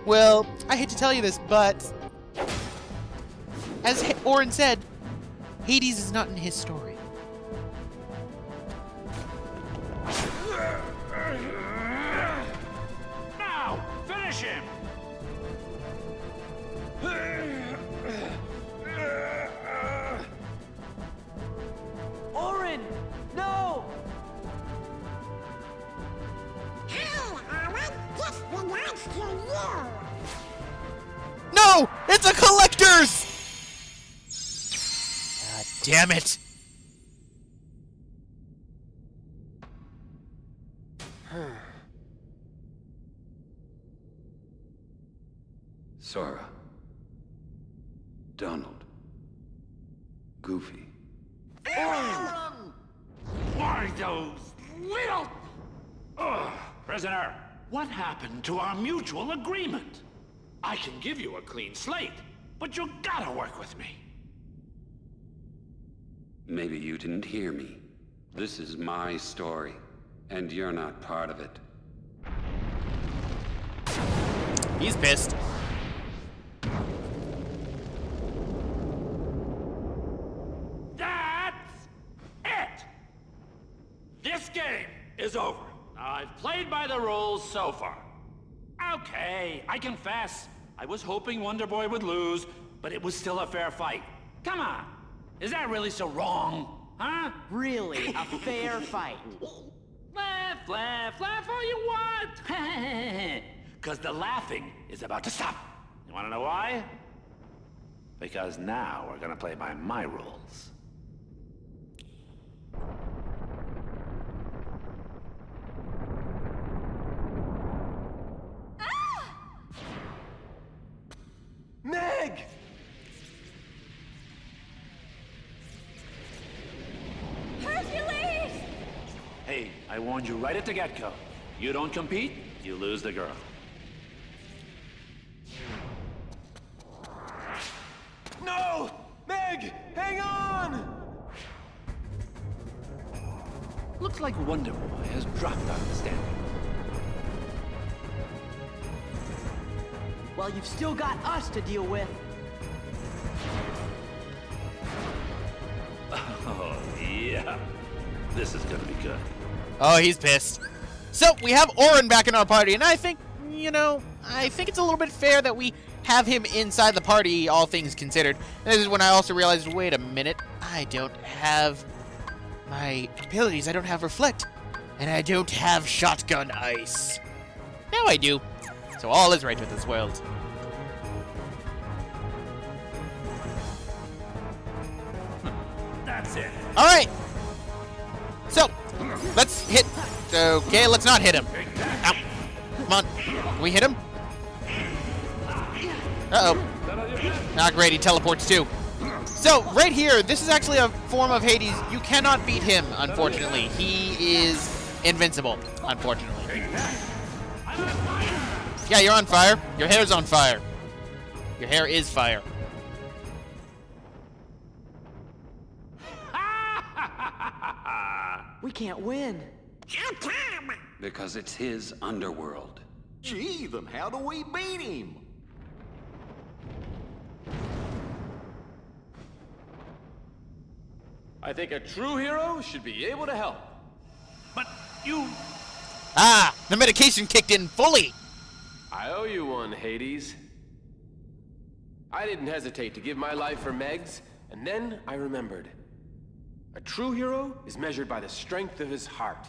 Well, I hate to tell you this, but as Orin said, Hades is not in his story. Now, finish him! Orin! No! Hey, Owen, this belongs to you. No! It's a collector's! God damn it. Sora. Donald. Goofy. Why those little... Ugh. Prisoner, what happened to our mutual agreement? I can give you a clean slate, but you gotta work with me. Maybe you didn't hear me. This is my story, and you're not part of it. He's pissed. That's it! This game is over. I've played by the rules so far. Okay, I confess. I was hoping Wonder Boy would lose, but it was still a fair fight. Come on. Is that really so wrong? Huh? Really, a fair fight. Laugh, laugh, laugh all you want. Because the laughing is about to stop. You want to know why? Because now we're going to play by my rules. Meg! Hercules! Hey, I warned you right at the get-go. You don't compete, you lose the girl. No! Meg! Hang on! Looks like Wonder Boy has dropped out of the standing. Well, you've still got us to deal with. Oh, yeah. This is gonna be good. Oh, he's pissed. So, we have Orin back in our party, and I think, you know, I think it's a little bit fair that we have him inside the party, all things considered. And this is when I also realized, wait a minute, I don't have my abilities. I don't have Reflect, and I don't have Shotgun Ice. Now I do. So all is right with this world. That's it. All right. So, let's hit. Okay, let's not hit him. Ow. Come on. Can we hit him? Uh-oh. Not great. He teleports too. So, right here, this is actually a form of Hades. You cannot beat him, unfortunately. He is invincible, unfortunately. Yeah, you're on fire. Your hair's on fire. Your hair is fire. We can't win. How come? Because it's his underworld. Gee, then how do we beat him? I think a true hero should be able to help. But you... Ah, the medication kicked in fully. I owe you one, Hades. I didn't hesitate to give my life for Meg's, and then I remembered. A true hero is measured by the strength of his heart.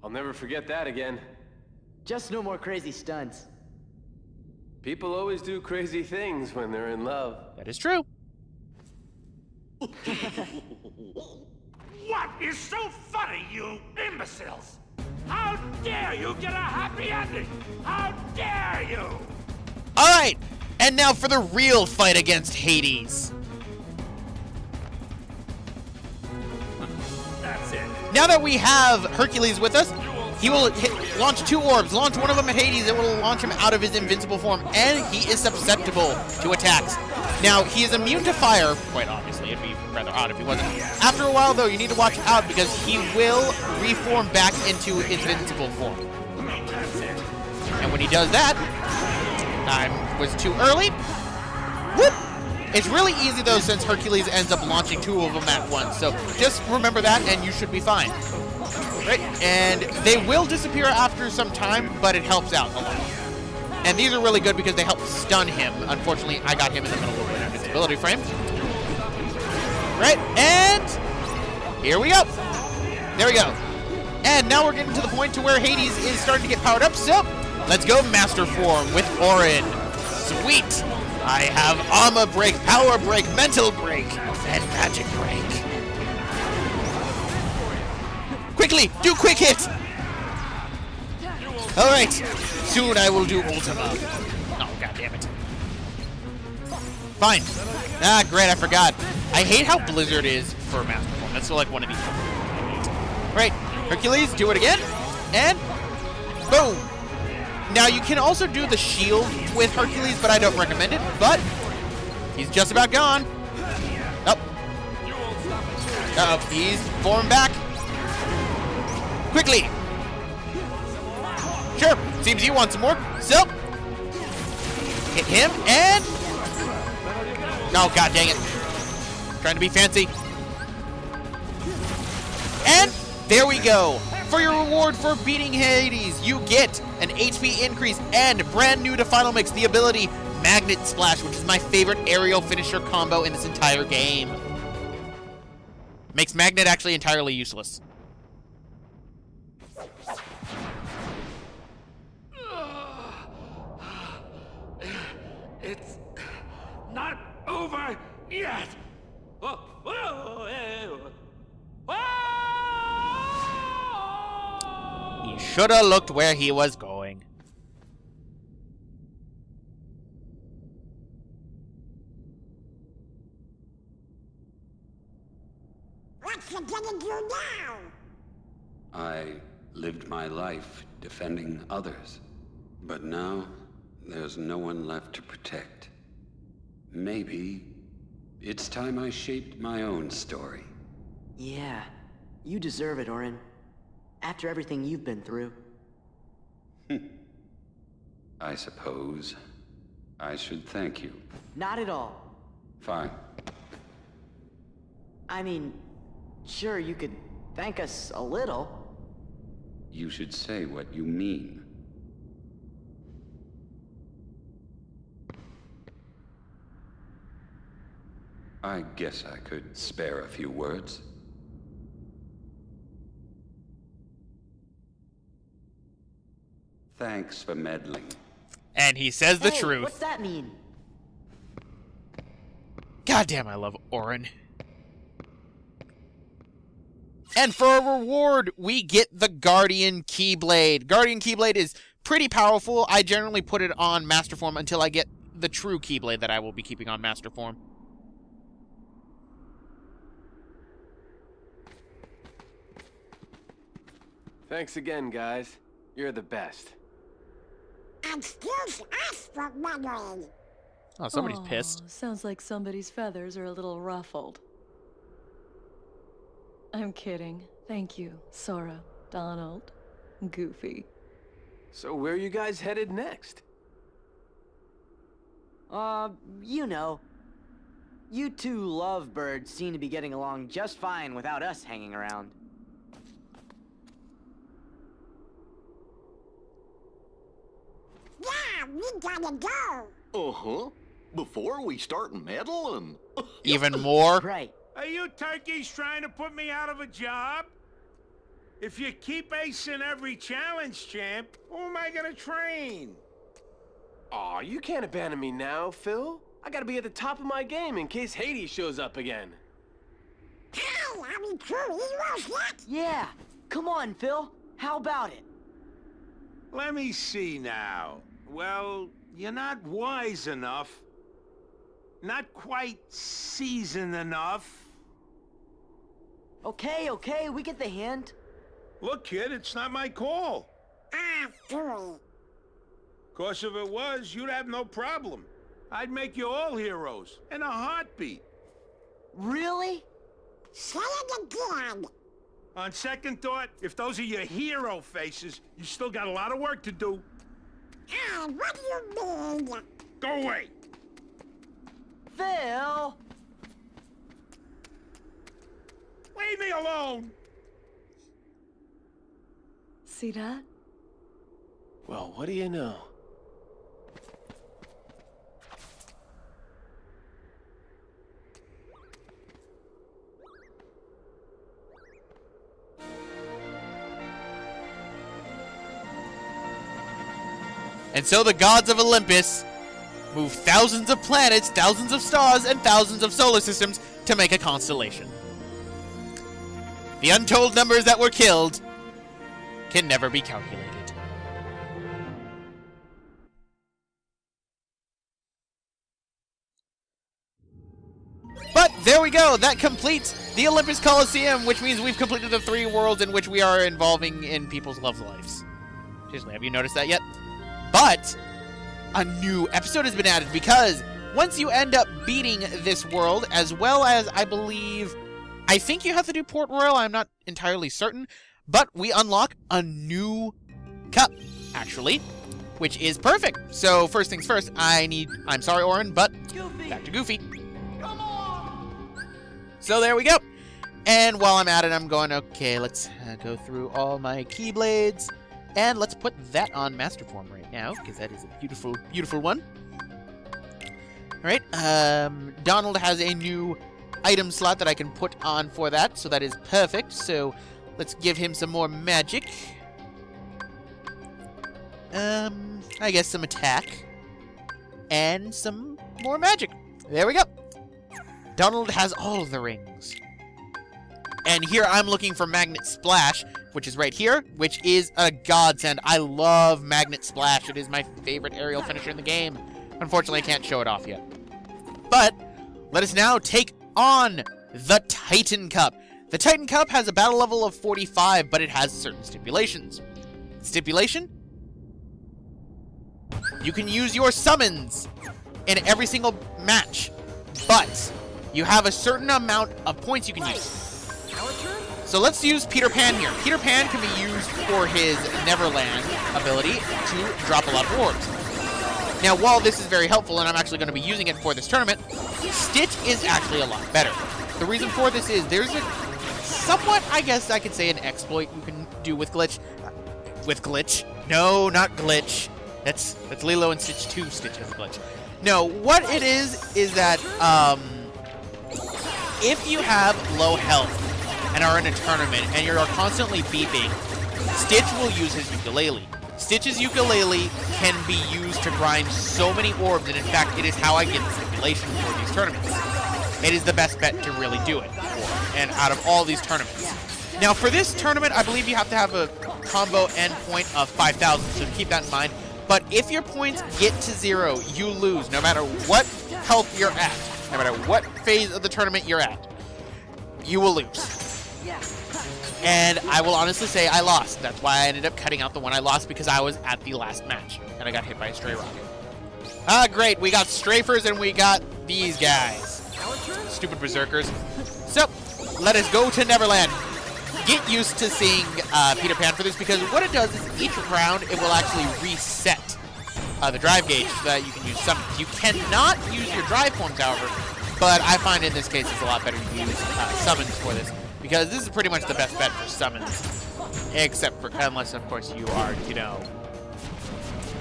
I'll never forget that again. Just no more crazy stunts. People always do crazy things when they're in love. That is true. What is so funny, you imbeciles? How dare you get a happy ending? How dare you? All right, and now for the real fight against Hades. That's it. Now that we have Hercules with us, he will launch 2 orbs. Launch one of them at Hades, it will launch him out of his invincible form, and he is susceptible to attacks. Now, he is immune to fire, quite obviously. It'd be rather odd if he wasn't. After a while, though, you need to watch out because he will reform back into invincible form. And when he does that, I was too early. Whoop! It's really easy, though, since Hercules ends up launching 2 of them at once. So just remember that, and you should be fine. Right? And they will disappear after some time, but it helps out a lot. And these are really good because they help stun him. Unfortunately, I got him in the middle of an invincibility frame. Right? And here we go. There we go. And now we're getting to the point to where Hades is starting to get powered up. So let's go Master Form with Orin. Sweet. I have Armor Break, Power Break, Mental Break, and Magic Break. Quickly, do quick hit. All right, soon I will do Ultima. Oh, god damn it. Fine. Ah, great, I forgot. I hate how Blizzard is for Master Form. That's like one of these. Right, Hercules, do it again, and boom. Now, you can also do the shield with Hercules, but I don't recommend it. But he's just about gone. Oh. Uh-oh, he's formed back. Quickly. Sure, seems you want some more. So, hit him, and... Oh, god dang it. Trying to be fancy. And there we go. For your reward for beating Hades, you get an HP increase and brand new to Final Mix, the ability Magnet Splash, which is my favorite aerial finisher combo in this entire game. Makes Magnet actually entirely useless. It's not over yet. He should have looked where he was going. What you gonna do now? I lived my life defending others. But now, there's no one left to protect. Maybe it's time I shaped my own story. Yeah, you deserve it, Orin. After everything you've been through. I suppose I should thank you. Not at all. Fine. I mean, sure, you could thank us a little. You should say what you mean. I guess I could spare a few words. Thanks for meddling. And he says the Hey, truth. what's that mean? Goddamn, I love Orin. And for a reward, we get the Guardian Keyblade. Guardian Keyblade is pretty powerful. I generally put it on Master Form until I get the true Keyblade that I will be keeping on Master Form. Thanks again, guys. You're the best. Excuse us for meddling. Oh, somebody's Aw, pissed. Sounds like somebody's feathers are a little ruffled. I'm kidding. Thank you, Sora, Donald, Goofy. So where are you guys headed next? You know. You two lovebirds seem to be getting along just fine without us hanging around. Yeah, we gotta go. Uh-huh. Before we start meddling. Even more? Right. Are you turkeys trying to put me out of a job? If you keep acing every challenge, champ, who am I gonna train? Aw, you can't abandon me now, Phil. I gotta be at the top of my game in case Hades shows up again. Hey, are we true heroes yet? Yeah. Come on, Phil. How about it? Let me see now. Well, you're not wise enough. Not quite seasoned enough. Okay, we get the hint. Look, kid, it's not my call. Ah, phooey. 'Cause if it was, you'd have no problem. I'd make you all heroes in a heartbeat. Really? Say it again. On second thought, if those are your hero faces, you still got a lot of work to do. What do you mean? Go away. Phil! Leave me alone. See that? Well, what do you know? And so the gods of Olympus move thousands of planets, thousands of stars, and thousands of solar systems to make a constellation. The untold numbers that were killed can never be calculated. But there we go. That completes the Olympus Coliseum, which means we've completed the 3 worlds in which we are involving in people's love lives. Seriously, have you noticed that yet? But a new episode has been added because once you end up beating this world, as well as I think you have to do Port Royal, I'm not entirely certain, but we unlock a new cup, actually, which is perfect. So first things first, I'm sorry, Orin, but back to Goofy. Come on! So there we go. And while I'm at it, I'm going, okay, let's go through all my Keyblades. And let's put that on Master Form right now, because that is a beautiful, beautiful one. Alright, Donald has a new item slot that I can put on for that, so that is perfect. So let's give him some more magic. I guess some attack. And some more magic. There we go. Donald has all of the rings. And here I'm looking for Magnet Splash, which is right here, which is a godsend. I love Magnet Splash. It is my favorite aerial finisher in the game. Unfortunately, I can't show it off yet. But let us now take on the Titan Cup. The Titan Cup has a battle level of 45, but it has certain stipulations. Stipulation? You can use your summons in every single match, but you have a certain amount of points you can use. So let's use Peter Pan here. Peter Pan can be used for his Neverland ability to drop a lot of orbs. Now, while this is very helpful, and I'm actually going to be using it for this tournament, Stitch is actually a lot better. The reason for this is there's a somewhat, I guess I could say, an exploit you can do with Glitch. With Glitch? No, not Glitch. That's Lilo and Stitch 2 Stitch has a glitch. No, what it is that if you have low health and are in a tournament and you're constantly beeping, Stitch will use his ukulele. Stitch's ukulele can be used to grind so many orbs, and in fact, it is how I get the stipulation for these tournaments. It is the best bet to really do it for, and out of all these tournaments. Now, for this tournament, I believe you have to have a combo endpoint of 5,000, so keep that in mind. But if your points get to 0, you lose, no matter what health you're at, no matter what phase of the tournament you're at. You will lose. And I will honestly say I lost. That's why I ended up cutting out the one I lost, because I was at the last match and I got hit by a stray rocket. Ah, great. We got strafers and we got these guys. Stupid berserkers. So, let us go to Neverland. Get used to seeing Peter Pan for this, because what it does is each round it will actually reset the drive gauge so that you can use summons. You cannot use your drive forms, however, but I find in this case it's a lot better to use summons for this, because this is pretty much the best bet for summons, except for, unless of course you are, you know,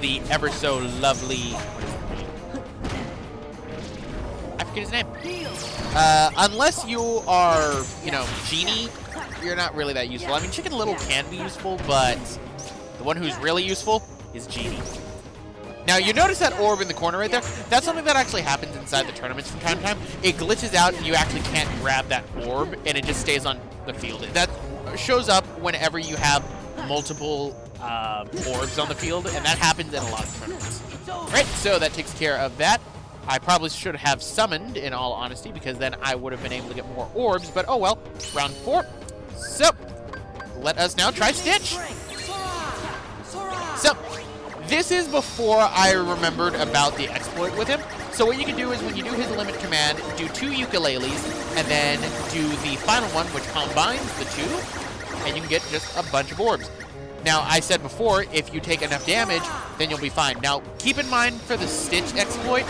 the ever so lovely, I forget his name. Unless you are, you know, Genie, you're not really that useful. I mean, Chicken Little can be useful, but the one who's really useful is Genie. Now, you notice that orb in the corner right there? That's something that actually happens inside the tournaments from time to time. It glitches out and you actually can't grab that orb, and it just stays on the field. That shows up whenever you have multiple orbs on the field, and that happens in a lot of tournaments. Right, so that takes care of that. I probably should have summoned, in all honesty, because then I would have been able to get more orbs, but oh well. Round 4. So, let us now try Stitch. So, this is before I remembered about the exploit with him. So what you can do is when you do his limit command, do 2 ukuleles, and then do the final one, which combines the 2, and you can get just a bunch of orbs. Now, I said before, if you take enough damage, then you'll be fine. Now, keep in mind for the Stitch exploit,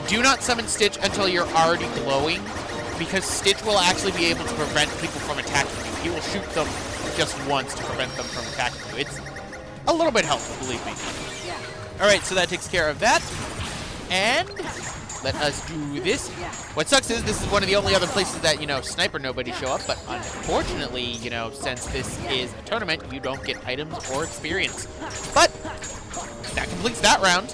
do not summon Stitch until you're already glowing, because Stitch will actually be able to prevent people from attacking you. He will shoot them just once to prevent them from attacking you. It's a little bit helpful, believe me. Alright, so that takes care of that. And let us do this. What sucks is this is one of the only other places that, you know, Sniper nobody show up, but unfortunately, you know, since this is a tournament, you don't get items or experience. But that completes that round.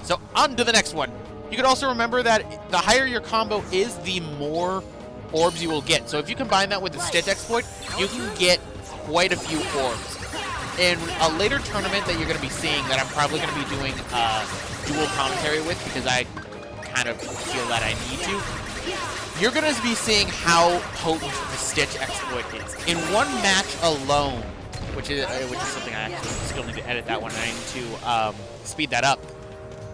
So on to the next one. You could also remember that the higher your combo is, the more orbs you will get. So if you combine that with the Stitch exploit, you can get quite a few orbs. In a later tournament that you're going to be seeing that I'm probably going to be doing dual commentary with because I kind of feel that I need to, you're going to be seeing how potent the Stitch exploit is. In one match alone, which is something I actually still need to edit that one, and I need to speed that up,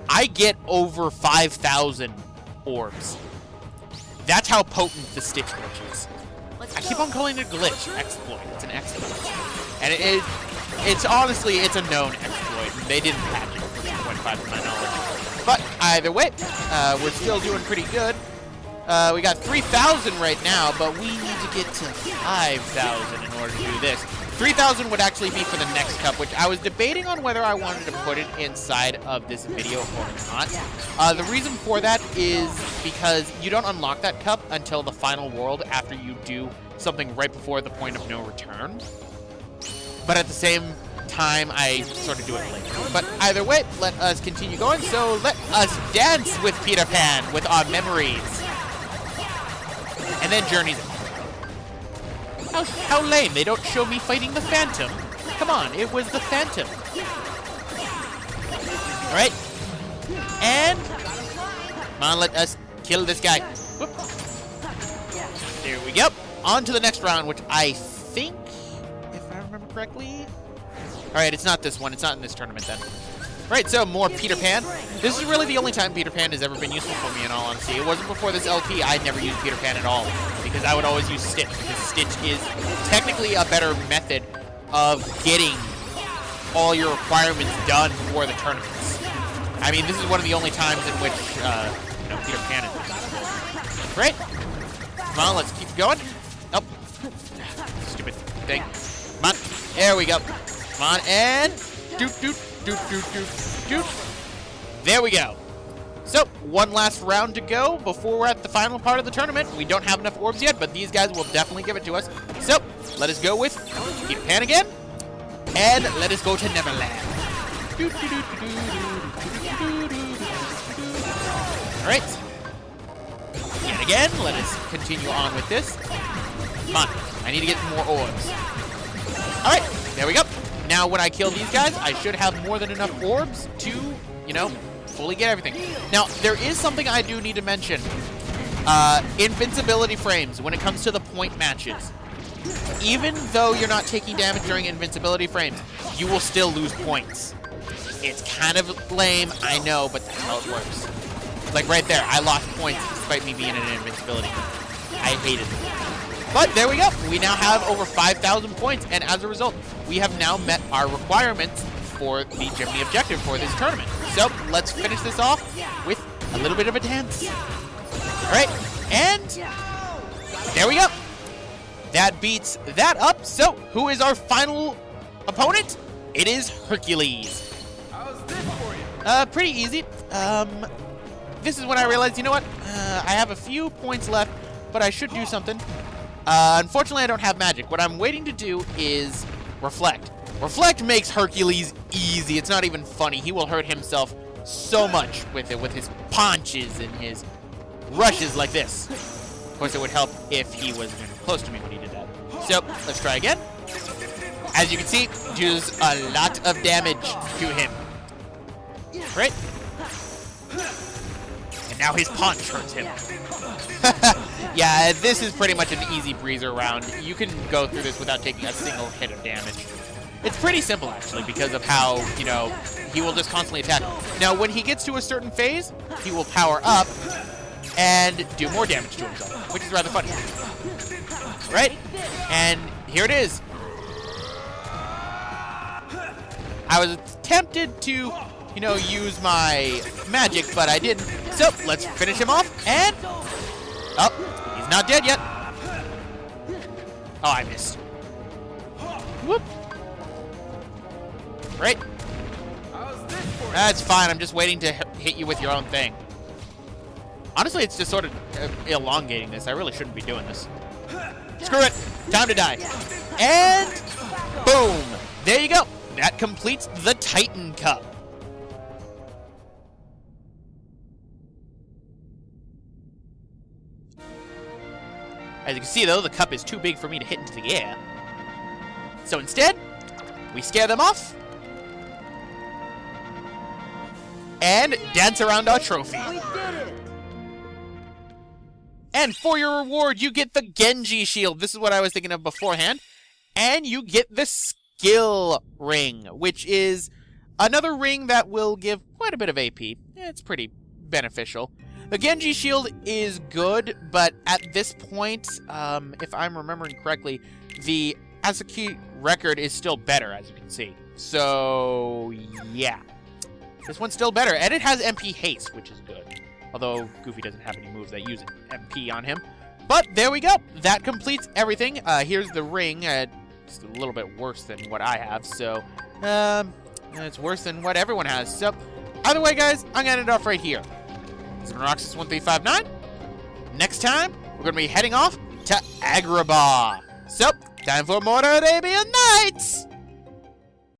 I get over 5,000 orbs. That's how potent the Stitch glitch is. I keep on calling it a glitch. Exploit. It's an exploit. And it's honestly, it's a known exploit. They didn't patch it for 2.5 to my knowledge. But either way, we're still doing pretty good. We got 3,000 right now, but we need to get to 5,000 in order to do this. 3,000 would actually be for the next cup, which I was debating on whether I wanted to put it inside of this video or not. The reason for that is because you don't unlock that cup until the final world after you do something right before the point of no return. But at the same time, I sort of do it later. But either way, let us continue going. So let us dance with Peter Pan with our memories. And then journeys. How lame, they don't show me fighting the Phantom. Come on, it was the Phantom. Alright. And come on, let us kill this guy. Whoop. There we go. On to the next round, which I think, if I remember correctly. Alright, it's not this one. It's not in this tournament then. Alright, so more Peter Pan. This is really the only time Peter Pan has ever been useful for me, in all honesty. It wasn't before this LP. I'd never used Peter Pan at all, because I would always use Stitch, because Stitch is technically a better method of getting all your requirements done for the tournaments. I mean, this is one of the only times in which, you know, Peter Pan is useful. Great. Come on, let's keep going. Oh. Stupid thing. Come on. There we go. Come on, and doot, doot. There we go. So, one last round to go before we're at the final part of the tournament. We don't have enough orbs yet, but these guys will definitely give it to us. So, let us go with Peter Pan again, and let us go to Neverland. Alright. And again, let us continue on with this. Come on, I need to get more orbs. Alright, there we go. Now, when I kill these guys, I should have more than enough orbs to, you know, fully get everything. Now, there is something I do need to mention. Invincibility frames, when it comes to the point matches. Even though you're not taking damage during invincibility frames, you will still lose points. It's kind of lame, I know, but that's how it works. Like right there, I lost points despite me being in an invincibility frame. I hated it. But there we go. We now have over 5,000 points, and as a result, we have now met our requirements for the Jiminy objective for this tournament. So let's finish this off with a little bit of a dance. All right, and there we go. That beats that up. So who is our final opponent? It is Hercules. How's this for you? Pretty easy. This is when I realized, you know what? I have a few points left, but I should do something. Unfortunately, I don't have magic. What I'm waiting to do is Reflect. Reflect makes Hercules easy. It's not even funny. He will hurt himself so much with it, with his punches and his rushes like this. Of course, it would help if he was close to me when he did that. So, let's try again. As you can see, deals a lot of damage to him. Right? And now his punch hurts him. Yeah, this is pretty much an easy breezer round. You can go through this without taking a single hit of damage. It's pretty simple, actually, because of how, you know, he will just constantly attack. Now, when he gets to a certain phase, he will power up and do more damage to himself, which is rather funny. Right? And here it is. I was tempted to, you know, use my magic, but I didn't. So, let's finish him off, and... Oh, he's not dead yet. Oh, I missed. Whoop. Right? That's fine. I'm just waiting to hit you with your own thing. Honestly, it's just sort of elongating this. I really shouldn't be doing this. Screw it. Time to die. And boom. There you go. That completes the Titan Cup. As you can see, though, the cup is too big for me to hit into the air. So instead, we scare them off and dance around our trophy. We did it! And for your reward, you get the Genji shield. This is what I was thinking of beforehand. And you get the skill ring, which is another ring that will give quite a bit of AP. It's pretty beneficial. The Genji shield is good, but at this point, if I'm remembering correctly, the Asuki record is still better, as you can see. So, yeah. This one's still better, and it has MP haste, which is good. Although Goofy doesn't have any moves that use MP on him. But there we go. That completes everything. Here's the ring. It's a little bit worse than what I have, so it's worse than what everyone has. So, either way, guys, I'm gonna end it off right here. This has been Roxas1359. Next time, we're gonna be heading off to Agrabah. So, time for more Arabian Nights!